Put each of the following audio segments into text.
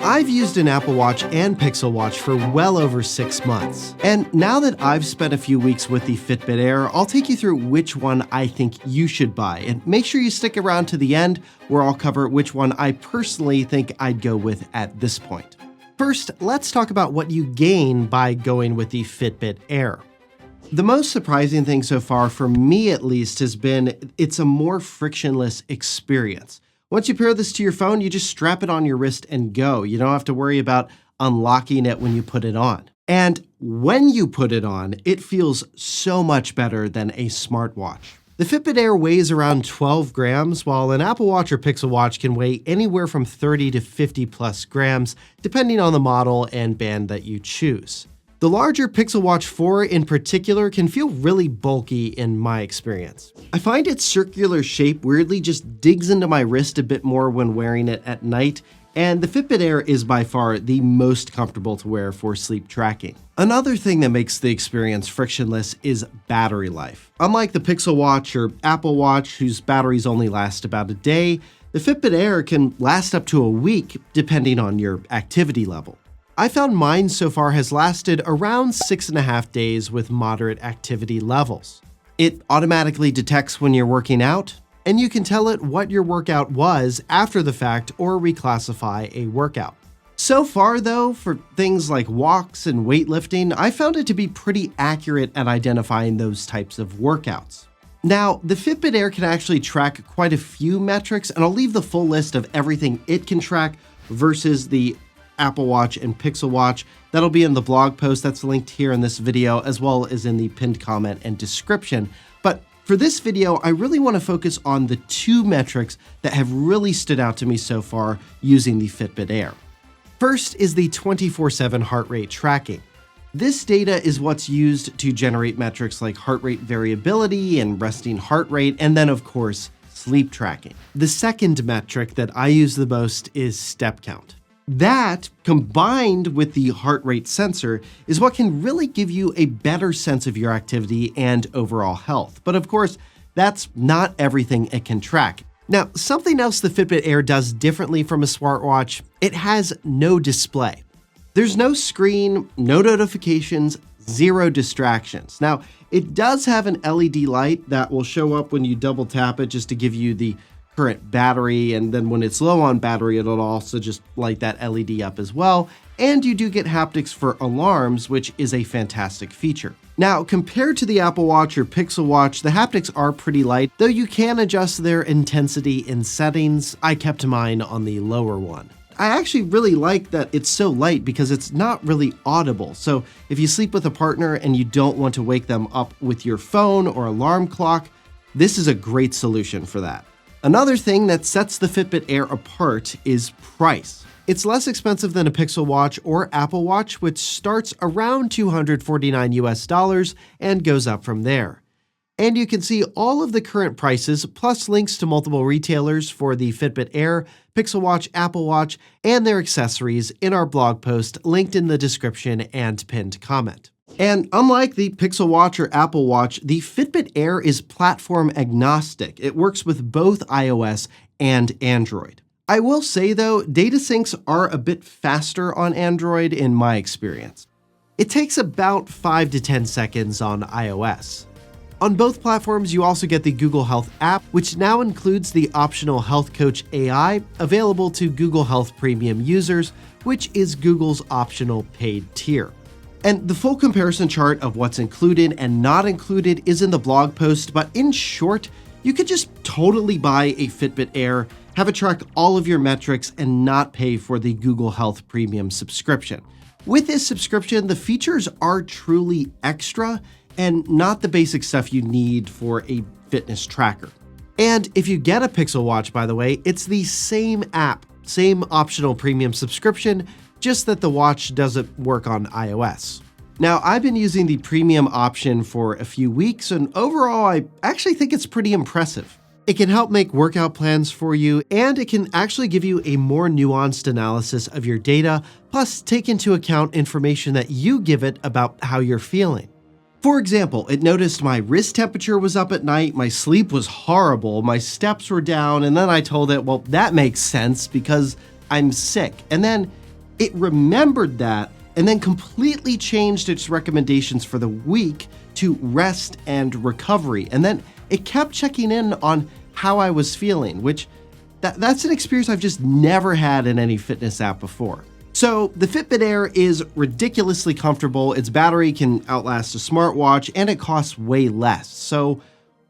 I've used an Apple Watch and Pixel Watch for well over 6 months. And now that I've spent a few weeks with the Fitbit Air, I'll take you through which one I think you should buy. And make sure you stick around to the end where I'll cover which one I personally think I'd go with at this point. First, let's talk about what you gain by going with the Fitbit Air. The most surprising thing so far, for me at least, has been it's a more frictionless experience. Once you pair this to your phone, you just strap it on your wrist and go. You don't have to worry about unlocking it when you put it on. And when you put it on, it feels so much better than a smartwatch. The Fitbit Air weighs around 12 grams, while an Apple Watch or Pixel Watch can weigh anywhere from 30 to 50 plus grams, depending on the model and band that you choose. The larger Pixel Watch 4 in particular can feel really bulky in my experience. I find its circular shape weirdly just digs into my wrist a bit more when wearing it at night, and the Fitbit Air is by far the most comfortable to wear for sleep tracking. Another thing that makes the experience frictionless is battery life. Unlike the Pixel Watch or Apple Watch, whose batteries only last about a day, the Fitbit Air can last up to a week depending on your activity level. I found mine so far has lasted around 6.5 days with moderate activity levels. It automatically detects when you're working out, and you can tell it what your workout was after the fact or reclassify a workout. So far though, for things like walks and weightlifting, I found it to be pretty accurate at identifying those types of workouts. Now, the Fitbit Air can actually track quite a few metrics, and I'll leave the full list of everything it can track versus the Apple Watch and Pixel Watch. That'll be in the blog post that's linked here in this video, as well as in the pinned comment and description. But for this video, I really want to focus on the two metrics that have really stood out to me so far using the Fitbit Air. First is the 24/7 heart rate tracking. This data is what's used to generate metrics like heart rate variability and resting heart rate, and then of course, sleep tracking. The second metric that I use the most is step count. That, combined with the heart rate sensor, is what can really give you a better sense of your activity and overall health. But of course, that's not everything it can track. Now, something else the Fitbit Air does differently from a smartwatch, it has no display. There's no screen, no notifications, zero distractions. Now, it does have an LED light that will show up when you double tap it just to give you the current battery, and then when it's low on battery, it'll also just light that LED up as well. And you do get haptics for alarms, which is a fantastic feature. Now, compared to the Apple Watch or Pixel Watch, the haptics are pretty light, though you can adjust their intensity in settings. I kept mine on the lower one. I actually really like that it's so light because it's not really audible. So if you sleep with a partner and you don't want to wake them up with your phone or alarm clock, this is a great solution for that. Another thing that sets the Fitbit Air apart is price. It's less expensive than a Pixel Watch or Apple Watch, which starts around $249 US and goes up from there. And you can see all of the current prices, plus links to multiple retailers for the Fitbit Air, Pixel Watch, Apple Watch, and their accessories in our blog post linked in the description and pinned comment. And unlike the Pixel Watch or Apple Watch, the Fitbit Air is platform agnostic. It works with both iOS and Android. I will say though, data syncs are a bit faster on Android in my experience. It takes about 5 to 10 seconds on iOS. On both platforms, you also get the Google Health app, which now includes the optional Health Coach AI, available to Google Health Premium users, which is Google's optional paid tier. And the full comparison chart of what's included and not included is in the blog post, but in short, you could just totally buy a Fitbit Air, have it track all of your metrics, and not pay for the Google Health Premium subscription. With this subscription, the features are truly extra and not the basic stuff you need for a fitness tracker. And if you get a Pixel Watch, by the way, it's the same app, same optional premium subscription, just that the watch doesn't work on iOS. Now, I've been using the premium option for a few weeks, and overall, I actually think it's pretty impressive. It can help make workout plans for you, and it can actually give you a more nuanced analysis of your data, plus take into account information that you give it about how you're feeling. For example, it noticed my wrist temperature was up at night, my sleep was horrible, my steps were down, and then I told it, well, that makes sense because I'm sick. And then It remembered that and then completely changed its recommendations for the week to rest and recovery. And then it kept checking in on how I was feeling, which that's an experience I've just never had in any fitness app before. So the Fitbit Air is ridiculously comfortable, its battery can outlast a smartwatch, and it costs way less. So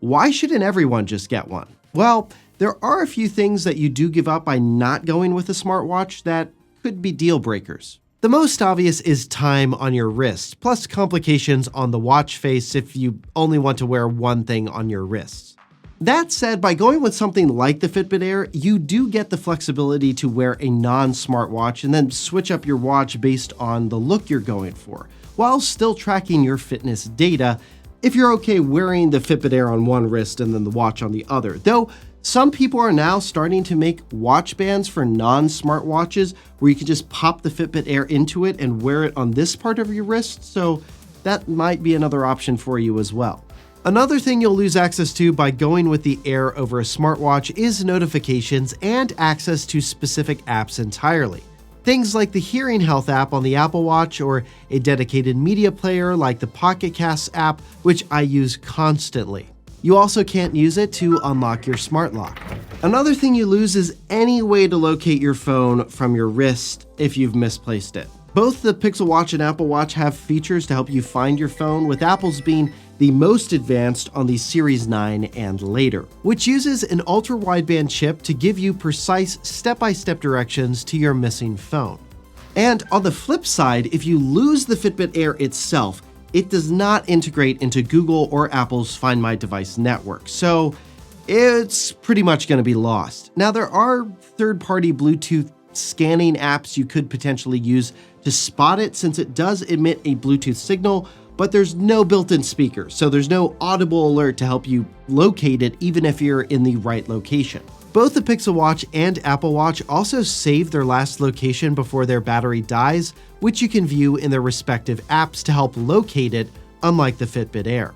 why shouldn't everyone just get one? Well, there are a few things that you do give up by not going with a smartwatch that could be deal breakers. The most obvious is time on your wrist, plus complications on the watch face if you only want to wear one thing on your wrists. That said, by going with something like the Fitbit Air, you do get the flexibility to wear a non-smartwatch and then switch up your watch based on the look you're going for, while still tracking your fitness data if you're okay wearing the Fitbit Air on one wrist and then the watch on the other. Though some people are now starting to make watch bands for non-smartwatches where you can just pop the Fitbit Air into it and wear it on this part of your wrist, so that might be another option for you as well. Another thing you'll lose access to by going with the Air over a smartwatch is notifications and access to specific apps entirely. Things like the Hearing Health app on the Apple Watch or a dedicated media player like the Pocket Casts app, which I use constantly. You also can't use it to unlock your smart lock. Another thing you lose is any way to locate your phone from your wrist if you've misplaced it. Both the Pixel Watch and Apple Watch have features to help you find your phone, with Apple's being the most advanced on the Series 9 and later, which uses an ultra-wideband chip to give you precise step-by-step directions to your missing phone. And on the flip side, if you lose the Fitbit Air itself, it does not integrate into Google or Apple's Find My Device network, so it's pretty much going to be lost. Now, there are third-party Bluetooth scanning apps you could potentially use to spot it, since it does emit a Bluetooth signal, but there's no built-in speaker, so there's no audible alert to help you locate it even if you're in the right location. Both the Pixel Watch and Apple Watch also save their last location before their battery dies, which you can view in their respective apps to help locate it, unlike the Fitbit Air.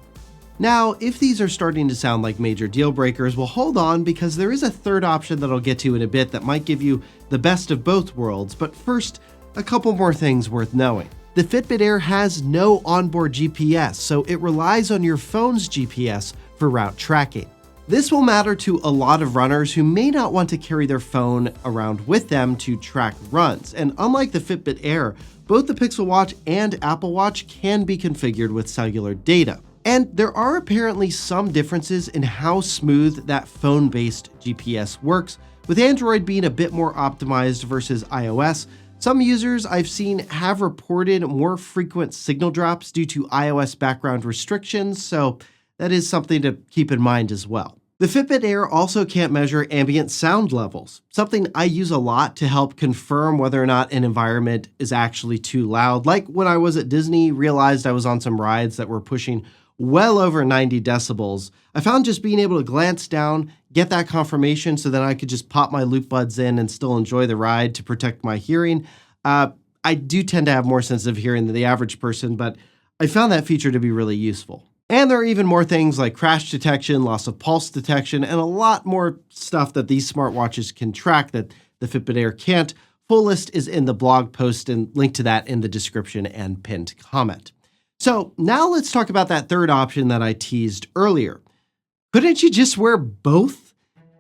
Now, if these are starting to sound like major deal breakers, well, hold on, because there is a third option that I'll get to in a bit that might give you the best of both worlds. But first, a couple more things worth knowing. The Fitbit Air has no onboard GPS, so it relies on your phone's GPS for route tracking. This will matter to a lot of runners who may not want to carry their phone around with them to track runs. And unlike the Fitbit Air, both the Pixel Watch and Apple Watch can be configured with cellular data. And there are apparently some differences in how smooth that phone-based GPS works, with Android being a bit more optimized versus iOS. Some users I've seen have reported more frequent signal drops due to iOS background restrictions, so that is something to keep in mind as well. The Fitbit Air also can't measure ambient sound levels, something I use a lot to help confirm whether or not an environment is actually too loud. Like when I was at Disney, realized I was on some rides that were pushing well over 90 decibels. I found just being able to glance down, get that confirmation so that I could just pop my loop buds in and still enjoy the ride to protect my hearing. I do tend to have more sensitive hearing than the average person, but I found that feature to be really useful. And there are even more things like crash detection, loss of pulse detection, and a lot more stuff that these smartwatches can track that the Fitbit Air can't. Full list is in the blog post and link to that in the description and pinned comment. So now let's talk about that third option that I teased earlier. Couldn't you just wear both?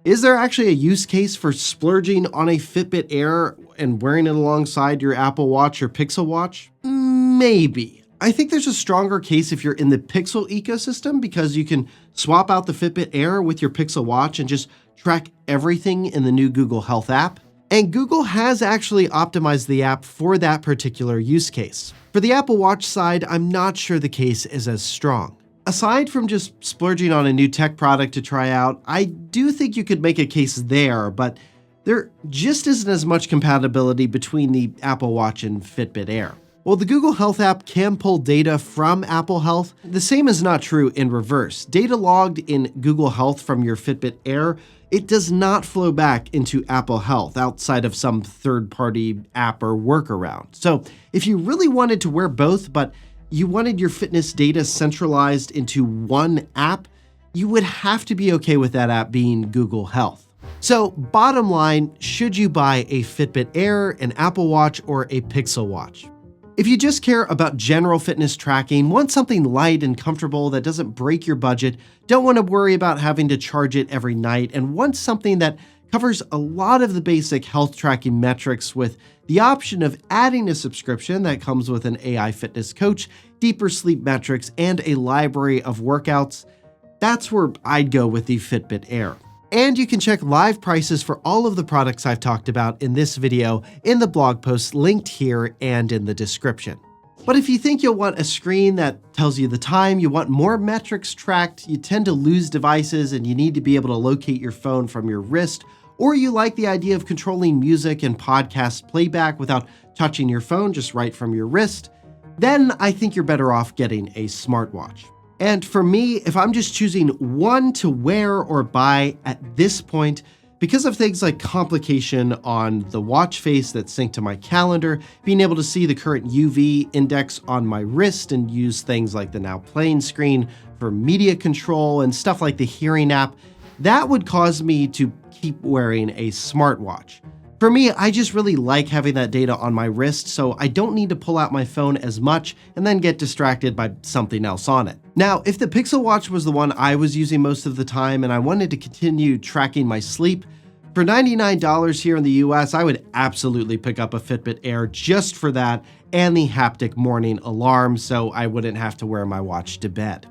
Is there actually a use case for splurging on a Fitbit Air and wearing it alongside your Apple Watch or Pixel Watch? Maybe. I think there's a stronger case if you're in the Pixel ecosystem, because you can swap out the Fitbit Air with your Pixel Watch and just track everything in the new Google Health app. And Google has actually optimized the app for that particular use case. For the Apple Watch side, I'm not sure the case is as strong. Aside from just splurging on a new tech product to try out, I do think you could make a case there, but there just isn't as much compatibility between the Apple Watch and Fitbit Air. While the Google Health app can pull data from Apple Health, the same is not true in reverse. Data logged in Google Health from your Fitbit Air, it does not flow back into Apple Health outside of some third-party app or workaround. So if you really wanted to wear both, but you wanted your fitness data centralized into one app, you would have to be okay with that app being Google Health. So bottom line, should you buy a Fitbit Air, an Apple Watch, or a Pixel Watch? If you just care about general fitness tracking, want something light and comfortable that doesn't break your budget, don't want to worry about having to charge it every night, and want something that covers a lot of the basic health tracking metrics with the option of adding a subscription that comes with an AI fitness coach, deeper sleep metrics, and a library of workouts, that's where I'd go with the Fitbit Air. And you can check live prices for all of the products I've talked about in this video in the blog post linked here and in the description. But if you think you'll want a screen that tells you the time, you want more metrics tracked, you tend to lose devices and you need to be able to locate your phone from your wrist, or you like the idea of controlling music and podcast playback without touching your phone, just right from your wrist, then I think you're better off getting a smartwatch. And for me, if I'm just choosing one to wear or buy at this point, because of things like complication on the watch face that's synced to my calendar, being able to see the current UV index on my wrist and use things like the Now Playing screen for media control and stuff like the hearing app, that would cause me to keep wearing a smartwatch. For me, I just really like having that data on my wrist, so I don't need to pull out my phone as much and then get distracted by something else on it. Now, if the Pixel Watch was the one I was using most of the time and I wanted to continue tracking my sleep, for $99 here in the US, I would absolutely pick up a Fitbit Air just for that and the haptic morning alarm so I wouldn't have to wear my watch to bed.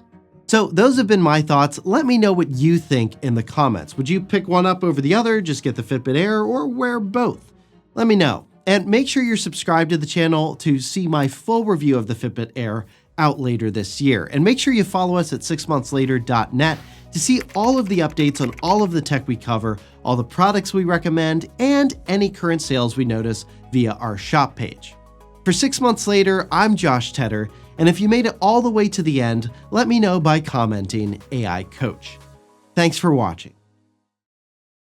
So those have been my thoughts. Let me know what you think in the comments. Would you pick one up over the other, just get the Fitbit Air, or wear both? Let me know. And make sure you're subscribed to the channel to see my full review of the Fitbit Air out later this year. And make sure you follow us at 6monthslater.net to see all of the updates on all of the tech we cover, all the products we recommend, and any current sales we notice via our shop page. For 6 Months Later, I'm Josh Tedder, and if you made it all the way to the end, let me know by commenting AI Coach. Thanks for watching.